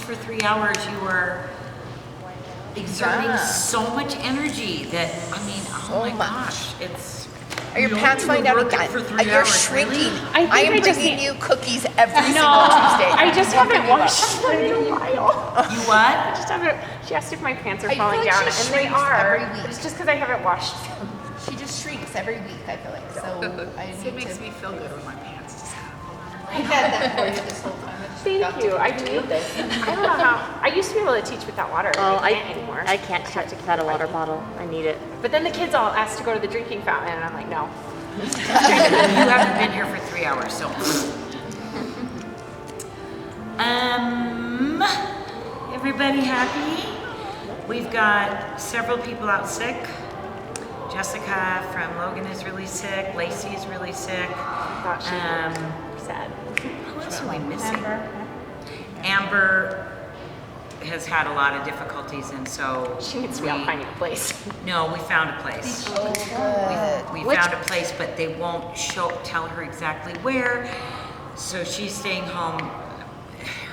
for 3 hours, you are exerting so much energy that, I mean, oh my gosh, it's... Are your pants falling down again? You're shrinking. I am bringing you cookies every single Tuesday. I just haven't washed them in a while. You what? I just haven't. She asked if my pants are falling down, and they are. Every week. It's just because I haven't washed them. She just shrinks every week, I feel like. So I need It makes me feel good when my pants just I've had that for you this whole time. Thank you. I need this. I don't know how. I used to be able to teach without water. Oh, I can't anymore. I can't touch without a water bottle. I need it. But then the kids all asked to go to the drinking fountain, and I'm like, no. You haven't been here for 3 hours, so... Everybody happy? We've got several people out sick. Jessica from Logan is really sick. Lacey is really sick. I thought she was sad. Who else are we missing? Amber has had a lot of difficulties, and so She needs to be out finding a place. No, we found a place. Oh, good. We found a place, but they won't tell her exactly where. So she's staying home.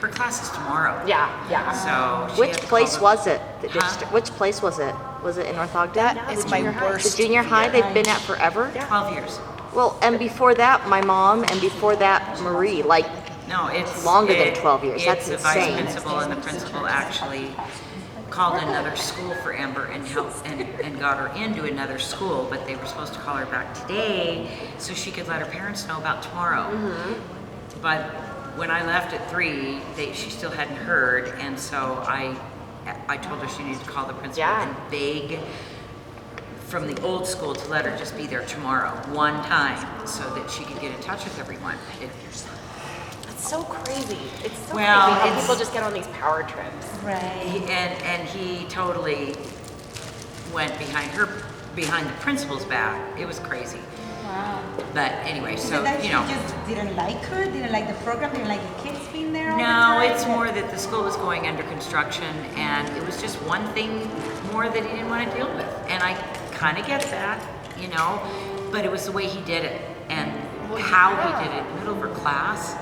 Her class is tomorrow. Yeah. So she Which had to place call was it? Huh? Which place was it? Was it in North Ogden? That is my The worst. junior high they've been at forever? 12 years. Well, and before that, my mom, and before that, Marie. Like, No, it's Longer than 12 years. That's It's the vice insane. principal, and the principal actually called another school for Amber and helped and got her into another school, but they were supposed to call her back today so she could let her parents know about tomorrow. But when I left at 3, she still hadn't heard, and so I told her she needed to call the principal and beg from the old school to let her just be there tomorrow, one time, so that she could get in touch with everyone. It's so crazy. It's so Well, crazy how it's- people just get on these power trips. And he totally went behind the principal's back. It was crazy. Wow. But anyway, so, that you know. she just didn't like her, didn't like the program, didn't like the kids being there all the No, time? it's more that the school was going under construction, and it was just one thing more that he didn't want to deal with. And I kind of get that, you know, but it was the way he did it and how he did it in the middle of her class.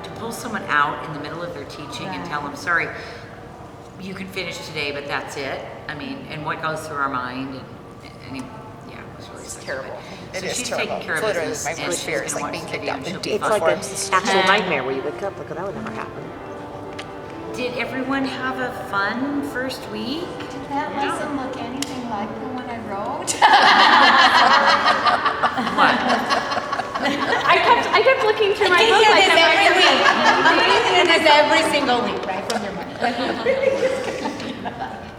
To pull someone out in the middle of their teaching and tell them, sorry, you can finish today, but that's it. I mean, and what goes through our mind, and it was really terrible. It so is she's terrible. taking care It's of literally business, my and worst she's fear is gonna like being watch kicked video, out and the she'll be day it's like before. an actual nightmare where you wake up. Look, that would never happen. Did everyone have a fun first week? That doesn't look anything like the one I wrote. What? I kept looking through my book Yeah, like it's I'm every like, week. And it's every single week, right from your mind.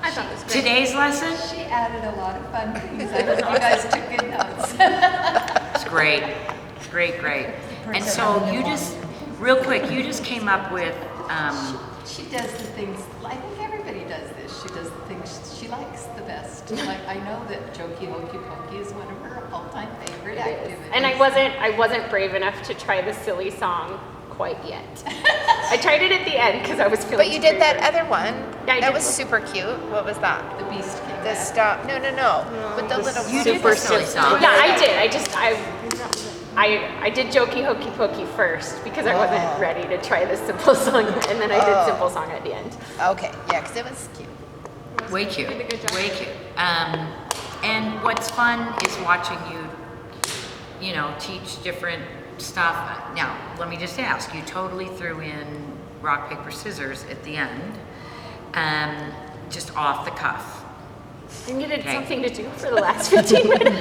I thought it was great. Today's lesson? She added a lot of fun things. I hope you guys took good notes. It's great. Great. And so you just, real quick, you just came up with, She does the things, I think everybody does this. She does the things she likes the best. Like, I know that Jokey Hokey Pokey is one of her all-time favorite activities. And I wasn't brave enough to try the silly song quite yet. I tried it at the end because I was feeling. But you did that other one. Yeah, I that did. was super cute. What was that? The Beast came The back. stop. No. With the little. you did the silly song. Yeah, I did. I did Jokey Hokey Pokey first because I wasn't ready to try the simple song, and then I did simple song at the end. Okay, yeah, because it was cute. Way cute. Way cute. And what's fun is watching you know, teach different stuff. Now, let me just ask, you totally threw in rock, paper, scissors at the end, just off the cuff. I needed Okay. something to do for the last 15 minutes.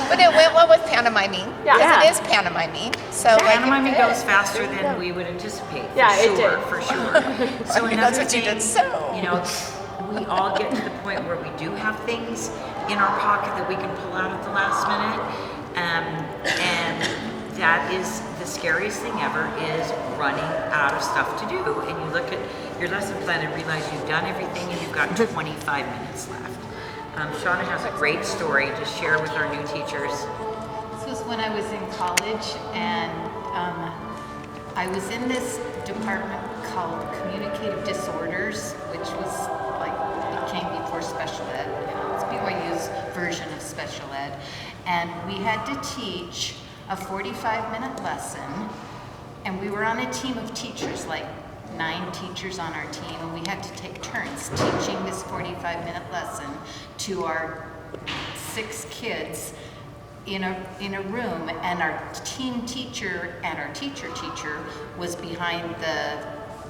But it went well with pantomiming. Yeah. Because it is pantomiming. So like. Pantomiming goes faster than we would anticipate. Yeah, it did. For sure. So another That's what you thing, did. So. you know, we all get to the point where we do have things in our pocket that we can pull out at the last minute, and that is the scariest thing ever, is running out of stuff to do. And you look at your lesson plan and realize you've done everything and you've got 25 minutes left. Shauna has a great story to share with our new teachers. This was when I was in college, and I was in this department called Communicative Disorders, which was like, it came before special ed. You know, it's BYU's version of special ed. And we had to teach a 45-minute lesson, and we were on a team of teachers, like 9 teachers on our team, and we had to take turns teaching this 45-minute lesson to our 6 kids in a room, and our team teacher and our teacher was behind the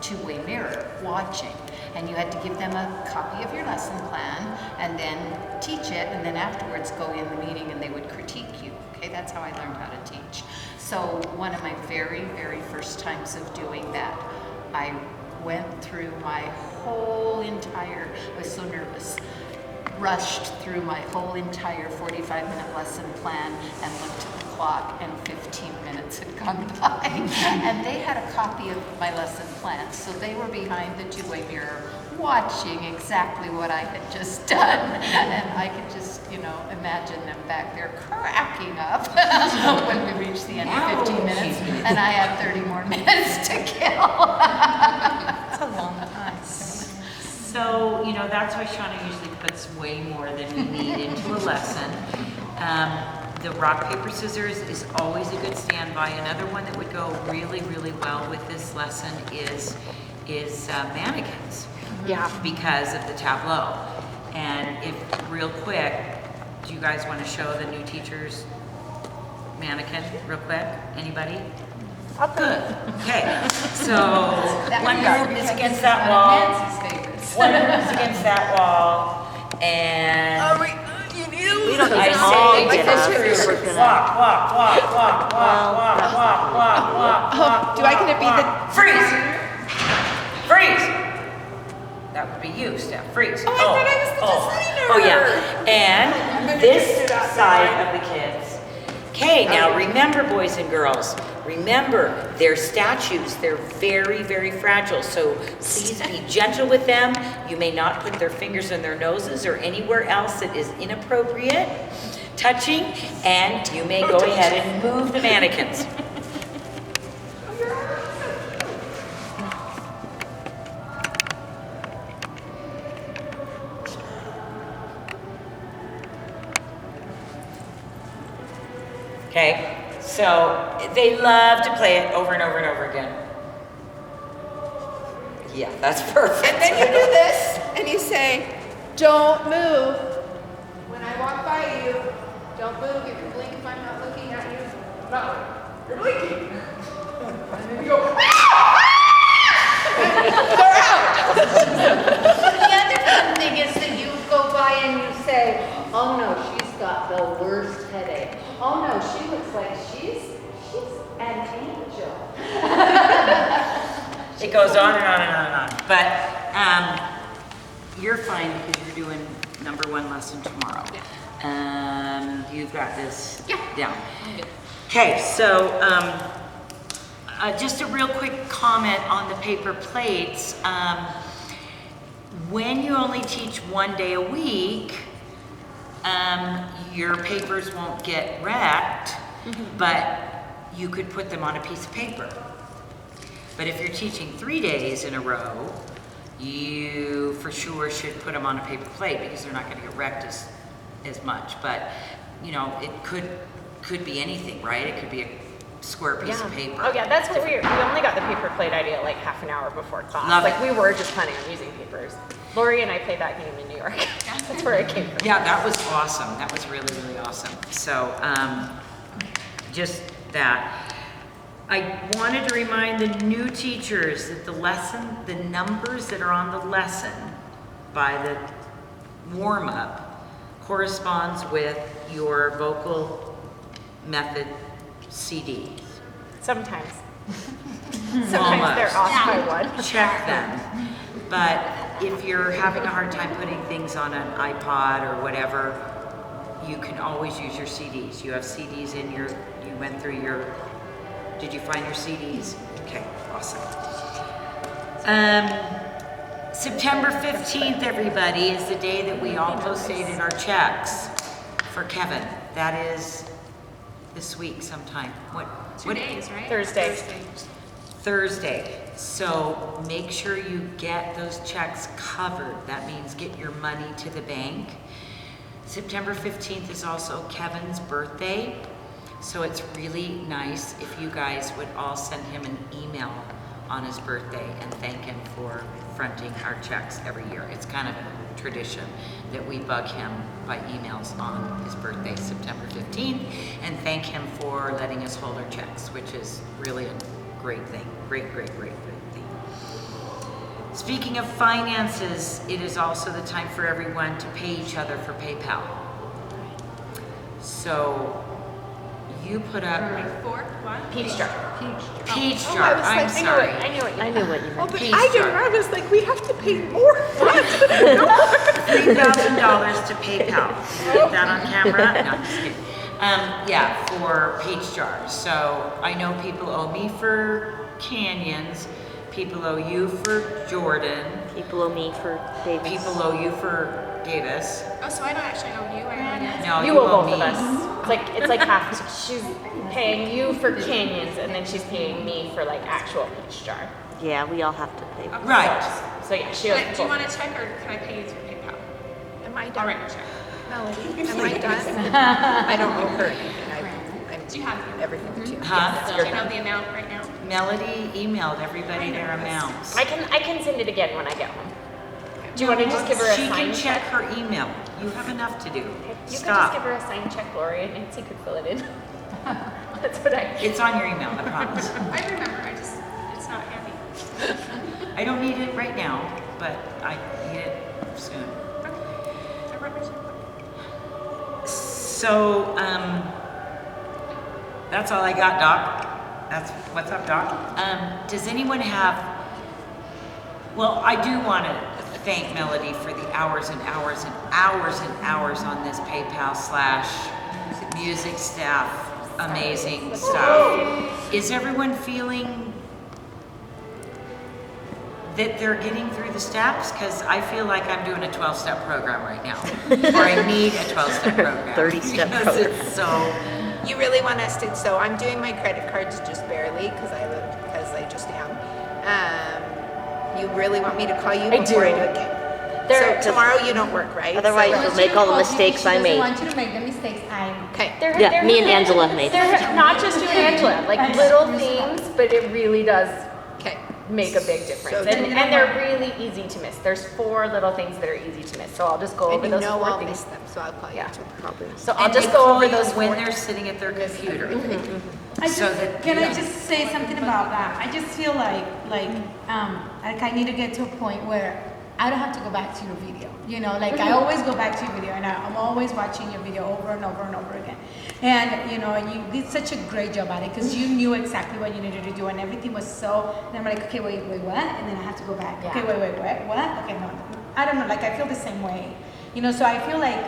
two-way mirror watching. And you had to give them a copy of your lesson plan and then teach it, and then afterwards go in the meeting and they would critique you. Okay, that's how I learned how to teach. So one of my very, very first times of doing that, I went through my whole entire, I was so nervous, rushed through my whole entire 45-minute lesson plan and looked at the clock, and 15 minutes had gone by. And they had a copy of my lesson plan, so they were behind the two-way mirror watching exactly what I had just done. And I could just, imagine them back there cracking up when we reached the end of 15 minutes, and I had 30 more minutes to kill. That's a long time. So, that's why Shauna usually puts way more than we need into a lesson. The rock, paper, scissors is always a good standby. Another one that would go really, really well with this lesson is mannequins. Yeah. Because of the tableau. And if, real quick, do you guys want to show the new teacher's mannequin real quick? Anybody? Good. Okay. So one group is against that wall. Nancy's favorites. One group is against that wall, and We don't I need all say get up. walk, walk, walk, walk, walk, walk, walk, walk, walk, walk. Do I get to be the freeze? Freeze. That would be you, Steph. Freeze. Oh, I thought I was the designer. Oh yeah. And this side of the kids. Okay, now remember, boys and girls, remember they're statues. They're very, very fragile. So please be gentle with them. You may not put their fingers in their noses or anywhere else that is inappropriate touching. And you may go ahead and move the mannequins. Okay, so they love to play it over and over and over again. Yeah, that's perfect. And then you do this, and you say, don't move. When I walk by you, don't move. You can blink if I'm not looking at you. No, you're blinking. And then you go, they're out. The other fun thing is that you go by and you say, oh no, she's got the worst headache. Oh no, she looks like she's an angel. It goes on and on and on and on. But you're fine because you're doing number 1 lesson tomorrow. You've got this down. Okay, so just a real quick comment on the paper plates. When you only teach 1 day a week, your papers won't get wrecked, but you could put them on a piece of paper. But if you're teaching 3 days in a row, you for sure should put them on a paper plate because they're not going to get wrecked as much. But it could be anything, right? It could be a square piece of paper. Oh yeah, that's what we only got the paper plate idea like half an hour before class. Love like it. we were just planning on using papers. Lori and I played that game in New York. That's where it came from. Yeah, that was awesome. That was really, really awesome. So, just that. I wanted to remind the new teachers that the numbers that are on the lesson by the warm-up corresponds with your vocal method CD. Sometimes. Sometimes they're off by 1. Check them. But if you're having a hard time putting things on an iPod or whatever, you can always use your CDs. You have CDs in you went through your, did you find your CDs? Okay, awesome. September 15th, everybody, is the day that we all postdated our checks for Kevin. That is this week sometime. What 2 days, right? Thursday. So make sure you get those checks covered. That means get your money to the bank. September 15th is also Kevin's birthday. So it's really nice if you guys would all send him an email on his birthday and thank him for fronting our checks every year. It's kind of a tradition that we bug him by emails on his birthday, September 15th, and thank him for letting us hold our checks, which is really a great thing. Great thing. Speaking of finances, it is also the time for everyone to pay each other for PayPal. So you put up Peach jar. Peach Oh, jar. I was I'm like, sorry. I knew what you I knew what you Oh, meant. but Peach I didn't. jar. I was like, we have to pay more. $3,000 to PayPal. Get that on camera? No, I'm just kidding. Yeah, for Peach Jar. So I know people owe me for Canyons. People owe you for Jordan. People owe me for babies. People owe you for Davis. Oh, so I don't actually know you, I know you. No, You owe both me. of us. It's like half. She's paying you for Canyons, and then she's paying me for like actual Peach Jar. Yeah, we all have to pay. Right. So yeah, she owes Do you both. want a check or can I pay you through PayPal? Am I I'll done? write a check. Melody, am I done? I don't owe her anything. Do you have the Everything to you. Huh? Do you know the amount right now? Melody emailed everybody their amounts. I can send it again when I get home. Do you want to just give her a She sign can check check? her email. You have enough to do. You can just give Stop. her a sign check, Lori, and Nancy could fill it in. That's what I. It's on your email, I promise. I remember, it's not handy. I don't need it right now, but I need it soon. I wrote my check. So, that's all I got, Doc. That's what's up, Doc. Does anyone have? Well, I do want to thank Melody for the hours and hours and hours and hours on this PayPal / music staff. Amazing stuff. Is everyone feeling that they're getting through the steps? Because I feel like I'm doing a 12-step program right now, or I need a 12-step program. 30-step because program. it's so. You really want us to, so I'm doing my credit cards just barely because I just am. You really want me to call you I before I do. do it again? They're- So tomorrow you don't work, right? Otherwise, So- you'll make all the mistakes I made. I want you to make the mistakes I made. Okay. Yeah, me and Angela made. They're not just you and Angela, like little things, but it really does Okay. make a big difference. So And they're really easy to miss. There's 4 little things that are easy to miss. So I'll just go And over you those know 4 I'll things. miss them, so I'll call you Yeah. too. Probably. So I'll And just they go call over you those when 4. they're sitting at their computer. I just, So that- can yeah. I just say something about that? I just feel like I need to get to a point where I don't have to go back to your video. You know, like I always go back to your video, and I'm always watching your video over and over and over again. And you know, and you did such a great job at it because you knew exactly what you needed to do, and everything was so. And I'm like, okay, wait, what? And then I have to go back. Yeah. Okay, wait, what? Okay, no, I don't know. Like I feel the same way. You know, so I feel like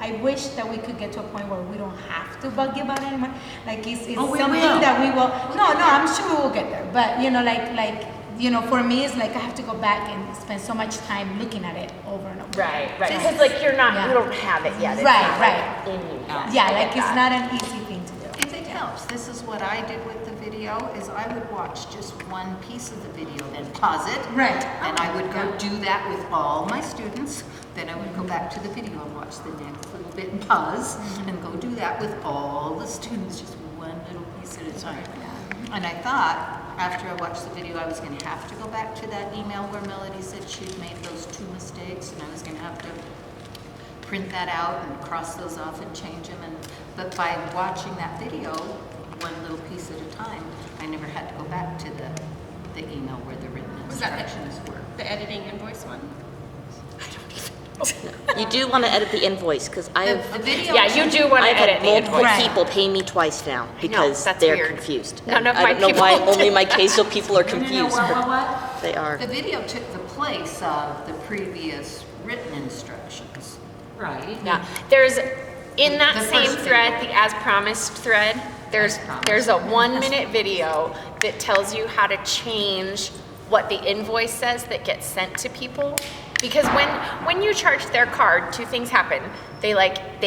I wish that we could get to a point where we don't have to bug you about it anymore. Like it's Oh, we something will. that we will. No, I'm sure we will get there. But you know, you know, for me, it's like I have to go back and spend so much time looking at it over and over. Right. Because like you Yeah. don't have it yet. It's Right, not, right. like, in you yet. Yeah, I like get it's that. not an easy thing to do. If it helps, this is what I did with the video, is I would watch just one piece of the video, then pause it. Right. And I would go do that with all my students. Then I would go back to the video and watch the next little bit and pause, and go do that with all the students, just one little piece at a time. And I thought, after I watched the video, I was gonna have to go back to that email where Melody said she'd made those 2 mistakes, and I was gonna have to print that out and cross those off and change them. But by watching that video, one little piece at a time, I never had to go back to the email where the written Was that instructions were. the editing invoice one? You do want to edit the invoice because I The have video. Yeah, you do want to I've edit had the multiple invoice. people pay me twice now because that's they're weird. confused. None of I my don't know why people only do. my queso people are No, confused. what? They are. The video took the place of the previous written instructions. Right. Yeah, there's in that The same first thread, the as promised thread. There's a 1-minute video that tells you how to change what the invoice says that gets sent to people. Because when you charge their card, 2 things happen. They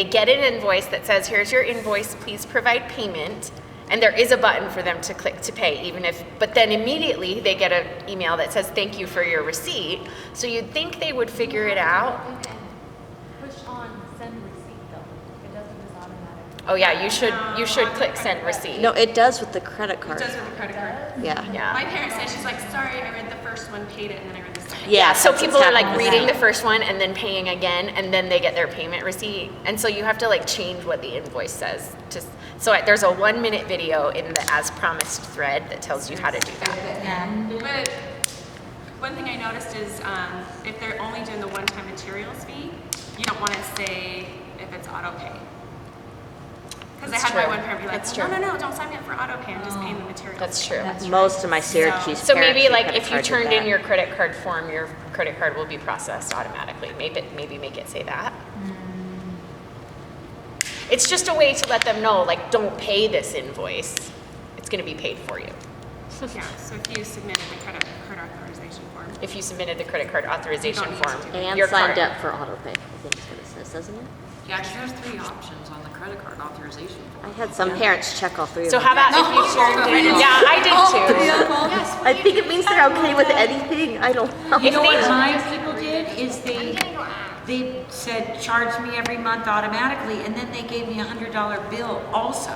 get an invoice that says, "Here's your invoice. Please provide payment." And there is a button for them to click to pay, but then immediately they get an email that says, "Thank you for your receipt." So you'd think they would figure it out. Push on send receipt though. It doesn't just automatically. Oh yeah, you should click send receipt. No, it does with the credit It card. does with the credit card. Yeah. Yeah. My parent said, she's like, sorry, I read the first one, paid it, and then I read the second. Yeah, so that's people what's are like happening reading now. the first one and then paying again, and then they get their payment receipt. And so you have to like change what the invoice says. There's a 1-minute video in the as promised thread that tells you how to do that. But one thing I noticed is if they're only doing the one-time materials fee, you don't want to say if it's auto pay. Because I That's had my true. one parent be like, That's no, true. no, don't sign me up for auto pay. I'm just paying the materials. That's true. Most of my Syracuse So parents, maybe the like credit if you card did turned in that. your credit card form, your credit card will be processed automatically. Maybe make it say that. It's just a way to let them know, like, don't pay this invoice. It's going to be paid for you. Yeah, so if you submitted the credit card authorization form. If you submitted the credit card authorization You don't need to form, do And your signed card- up for auto pay, I think is what it says, doesn't it? Yeah, 'cause there's 3 options on the credit card authorization form. I had some parents check all 3 of So them. how about if you turned in? Yeah, I did too. I think it means they're okay with anything. I don't know. You know what my people did is they said charge me every month automatically, and then they gave me $100 bill also.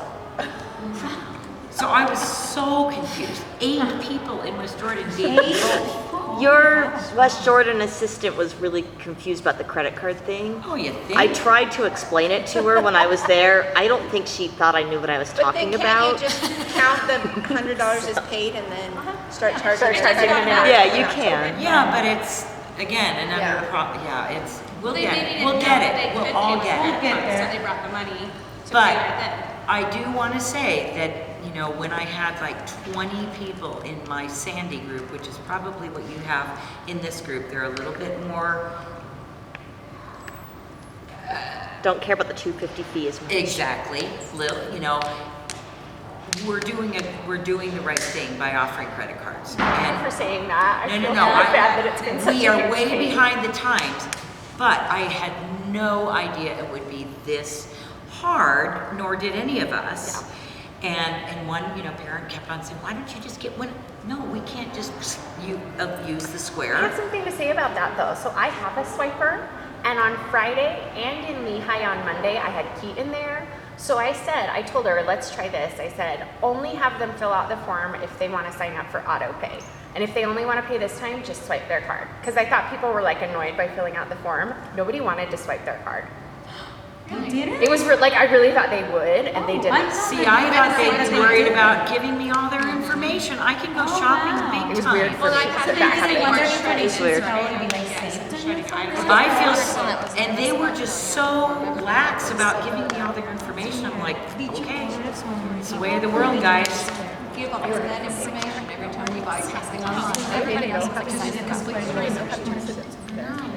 So I was so confused. 8 people in West Jordan gave me both. Your West Jordan assistant was really confused about the credit card thing. Oh, you think? I tried to explain it to her when I was there. I don't think she thought I knew what I was But talking then can't about. you just count the $100 as paid and then start charging? Start charging them now. Yeah, you can. Yeah, but it's, again, Yeah. another problem. Yeah, it's, we'll They get maybe it. didn't We'll know get that they it. We'll could all pay get before, it. So they brought the money to But pay right then. I do want to say that, you know, when I had like 20 people in my Sandy group, which is probably what you have in this group, they're a little bit more Don't care about the $250 fee as much. exactly, you know, we're doing the right thing by offering credit cards. Thank you for saying that. I No, feel no, really bad that it's been such we a are huge way pain. behind the times, but I had no idea it would be this hard, nor did any of us. And one, you know, parent kept on saying, why don't you just get one? No, we can't just use the I square. have something to say about that though. So I have a swiper, and on Friday and in Lehigh on Monday, I had Keaton there. So I told her, let's try this. I said, only have them fill out the form if they want to sign up for auto pay. And if they only want to pay this time, just swipe their card. Because I thought people were like annoyed by filling out the form. Nobody wanted to swipe their card. It was like, I really thought they would, and they didn't. See, I thought they were worried about giving me all their information. I can go shopping big was time. weird for Well, I me. have So been that using happened. more It's shredding. weird. I feel, and they were just so lax about giving me all their information. I'm like, okay, it's the way of the world, guys. Give up that information every time you buy something online.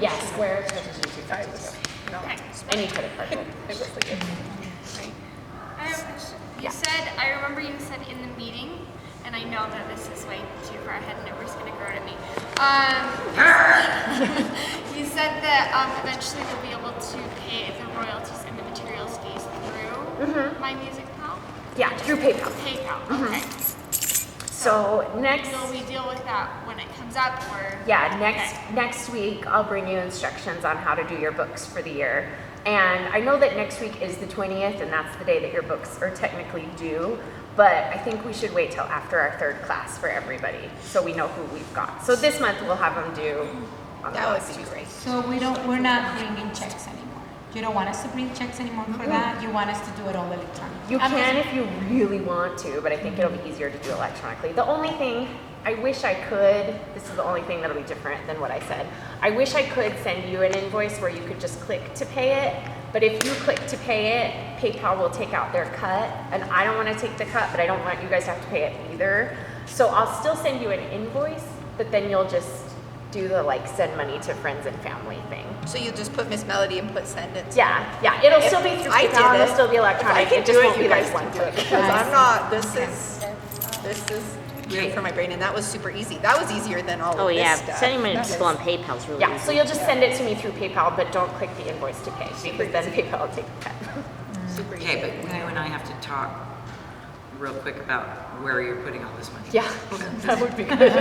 Yes, Square charges you $2. No, any credit card will. It was like I have a question. You said, I remember you said in the meeting, and I know that this is way too far ahead and everybody's gonna grow at me. You said that eventually we'll be able to pay the royalties and the materials fees through My Music Pal? Yeah, through PayPal. PayPal, okay. So next. Will we deal with that when it comes up, or? Yeah, Okay. next week I'll bring you instructions on how to do your books for the year. And I know that next week is the 20th, and that's the day that your books are technically due. But I think we should wait till after our 3rd class for everybody, so we know who we've got. So this month we'll have them due on the That would last be Tuesday. great. So we're not bringing checks anymore. You don't want us to bring checks anymore for that? You want us to do it all electronically? You can if you really want to, but I think it'll be easier to do electronically. The only thing, I wish I could, this is the only thing that'll be different than what I said. I wish I could send you an invoice where you could just click to pay it, but if you click to pay it, PayPal will take out their cut, and I don't want to take the cut, but I don't want you guys to have to pay it either. So I'll still send you an invoice, but then you'll just do the like send money to friends and family thing. So you just put Miss Melody and put send it. Yeah, it'll still be through I did PayPal, it. it'll still be If I electronic, can it just do won't it, be you like guys one can do it click. because I'm not. This is Great. for my brain, and that was super easy. That was easier than all Oh of this yeah, stuff. sending money to That people is- on PayPal is really Yeah, easy. so you'll just send it to me through PayPal, but don't click the invoice to pay, because then PayPal will take the cut. Super easy. Okay, but you and I have to talk real quick about where you're putting all this money. Yeah, that would be good.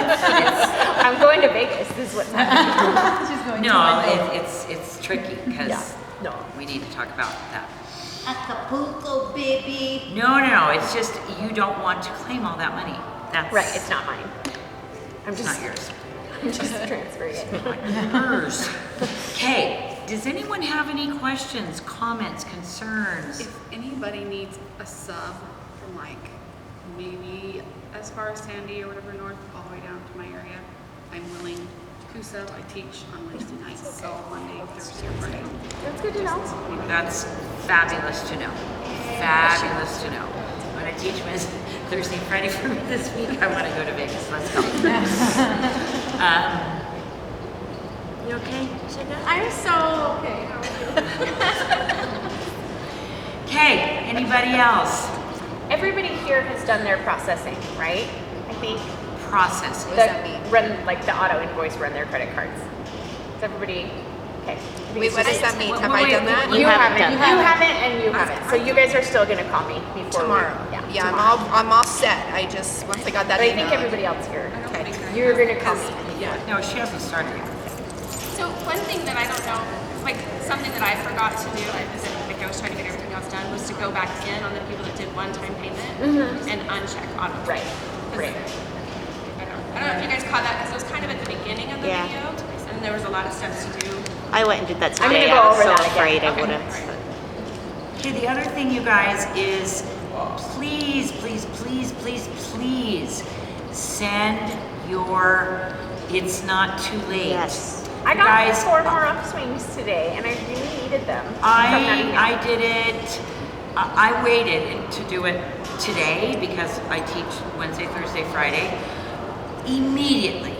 I'm going to Vegas, is what's happening. She's going to No, my phone. it's tricky because Yeah, no. we need to talk about that. Acapulco, baby. No, it's just you don't want to claim all that money. That's Right, it's not mine. I'm it's just, not yours. I'm just transferring it. Hers. Okay, does anyone have any questions, comments, concerns? If anybody needs a sub from like maybe as far as Sandy or whatever north, all the way down to my area, I'm willing to sub. I teach on Wednesday nights, so Monday, Thursday, or Friday. That's good to know. That's fabulous to know. Fabulous to know. I'm gonna teach Thursday, Friday for me this week. I wanna go to Vegas, let's go. You okay, Sugar? I'm so okay. Okay, anybody else? Everybody here has done their processing, right? I think Processing. run like the auto invoice, run their credit cards. Is everybody okay? Wait, what does that mean? Have I Wait, done that? You haven't. done You that. haven't, and you haven't. So you guys are still gonna call me before Tomorrow. Yeah. I'm all set. I just, once I got that But I email. think everybody else here. Okay. You're gonna call me. No, she hasn't started yet. So one thing that I don't know, like something that I forgot to do, like I was trying to get everything else done, was to go back in on the people that did one-time payment and uncheck auto. Right. Right. I don't know if you guys caught that because it was kind of at the beginning of the Yeah. video, and there was a lot of steps to do. I went and did that I'm today. gonna go I was over so that again. afraid I Okay. wouldn't. Okay, the other thing, you guys, is please, please, please, please, please send your, it's not too late. Yes. I got Guys, 4 more upswings today, and I really needed them. from that I email. did it, I waited to do it today because I teach Wednesday, Thursday, Friday. Immediately,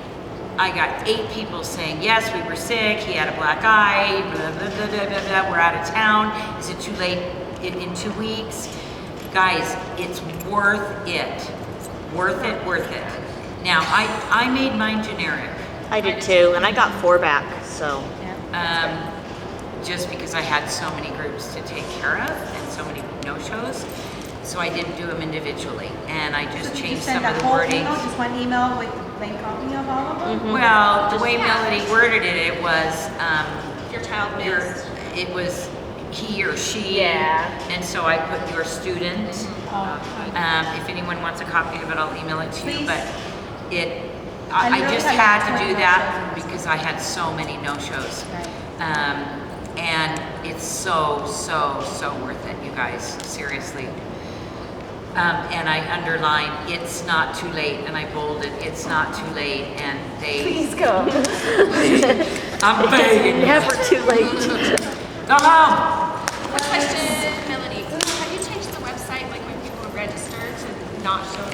I got 8 people saying, yes, we were sick, he had a black eye, blah, blah, blah, blah, blah, blah, we're out of town. Is it too late in 2 weeks? Guys, it's worth it. Worth it, worth it. Now, I made mine generic. I did too, and I got 4 back, so. Just because I had so many groups to take care of and so many no-shows. So I didn't do them individually, and I just Did you changed send some of a the whole wording. email, just one email with plain copy of all of them? Well, the way Melody worded it, it was, Your child your, missed. it was he or she. Yeah. And so I put your student. If anyone wants a copy of it, I'll email it to you, Please. but it, I I literally just had had to 20 do that no-shows. because I had so many no-shows. Right. And it's so, so, so worth it, you guys, seriously. And I underlined, it's not too late, and I bolded, it's not too late, and they, Please go. I'm begging you. Never too late. Go home. Question, Melody. Have you changed the website, like when people register, to not show